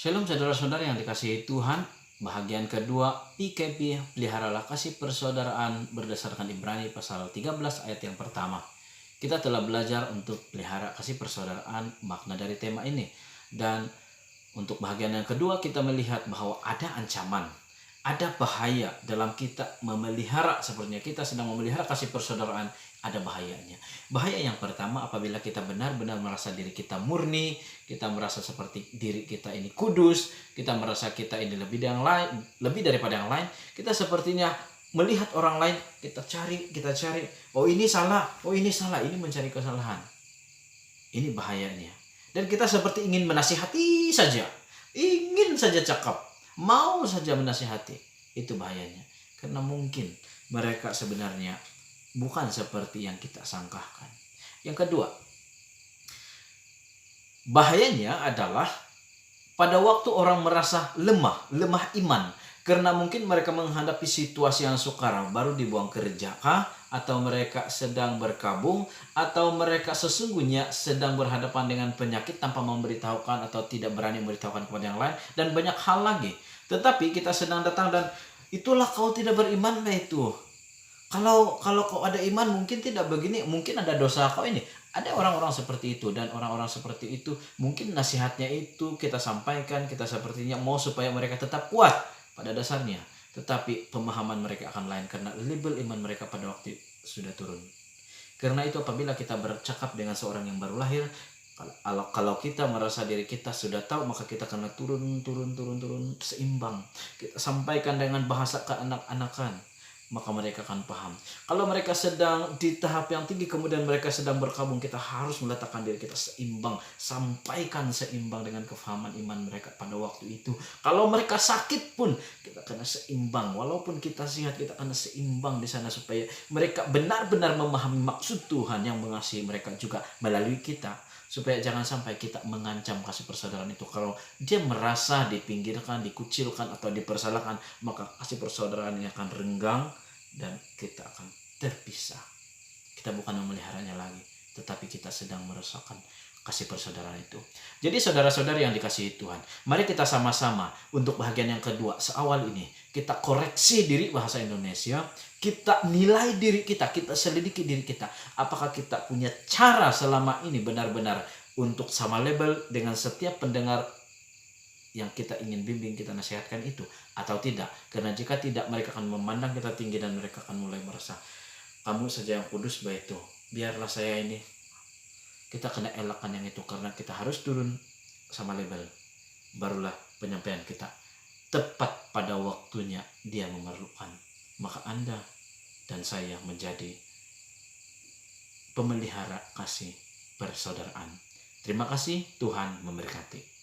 Shalom saudara-saudara yang dikasihi Tuhan. Bahagian kedua PKP, peliharalah kasih persaudaraan berdasarkan Ibrani pasal 13 ayat yang pertama. Kita telah belajar untuk pelihara kasih persaudaraan, makna dari tema ini. Dan untuk bahagian yang kedua kita melihat bahwa ada ancaman, ada bahaya dalam kita memelihara, sepertinya kita sedang memelihara kasih persaudaraan, ada bahayanya. Bahaya yang pertama, apabila kita benar-benar merasa diri kita murni, kita merasa seperti diri kita ini kudus, kita merasa kita ini lebih dari yang lain, lebih daripada yang lain, kita sepertinya melihat orang lain, kita cari, oh ini salah, ini mencari kesalahan. Ini bahayanya. Dan kita seperti ingin menasihati saja, ingin saja cakap, mau saja menasihati. Itu bahayanya. Karena mungkin mereka sebenarnya bukan seperti yang kita sangkakan. Yang kedua, bahayanya adalah pada waktu orang merasa lemah iman, karena mungkin mereka menghadapi situasi yang sukar, baru dibuang kerja kah? Atau mereka sedang berkabung, atau mereka sesungguhnya sedang berhadapan dengan penyakit tanpa memberitahukan atau tidak berani memberitahukan kepada yang lain, dan banyak hal lagi. Tetapi kita sedang datang dan itulah kau tidak beriman lah itu. Kalau kau ada iman mungkin tidak begini, mungkin ada dosa kau ini. Ada orang-orang seperti itu, dan orang-orang seperti itu mungkin nasihatnya itu kita sampaikan, kita sepertinya mau supaya mereka tetap kuat pada dasarnya. Tetapi pemahaman mereka akan lain karena label iman mereka pada waktu sudah turun. Karena itu apabila kita bercakap dengan seorang yang baru lahir, kalau kita merasa diri kita sudah tahu, maka kita kena turun seimbang. Kita sampaikan dengan bahasa keanak-anakan, maka mereka akan paham. Kalau mereka sedang di tahap yang tinggi, kemudian mereka sedang berkabung, kita harus meletakkan diri kita seimbang, sampaikan seimbang dengan kefahaman iman mereka pada waktu itu. Kalau mereka sakit pun kita kena seimbang, walaupun kita sehat kita kena seimbang di sana, supaya mereka benar-benar memahami maksud Tuhan yang mengasihi mereka juga melalui kita. Supaya jangan sampai kita mengancam kasih persaudaraan itu. Kalau dia merasa dipinggirkan, dikucilkan, atau dipersalahkan, maka kasih persaudaraan ini akan renggang dan kita akan terpisah. Kita bukan memeliharanya lagi, tetapi kita sedang merasakan kasih persaudaraan itu. Jadi saudara-saudari yang dikasihi Tuhan, mari kita sama-sama untuk bahagian yang kedua seawal ini, kita koreksi diri bahasa Indonesia, kita nilai diri kita selidiki diri kita. Apakah kita punya cara selama ini benar-benar untuk sama label dengan setiap pendengar yang kita ingin bimbing, kita nasihatkan itu, atau tidak? Karena jika tidak, mereka akan memandang kita tinggi dan mereka akan mulai merasa, kamu saja yang kudus, baik itu, biarlah saya ini. Kita kena elakkan yang itu, karena kita harus turun sama label. Barulah penyampaian kita tepat pada waktunya dia memerlukan. Maka Anda dan saya menjadi pemelihara kasih persaudaraan. Terima kasih, Tuhan memberkati.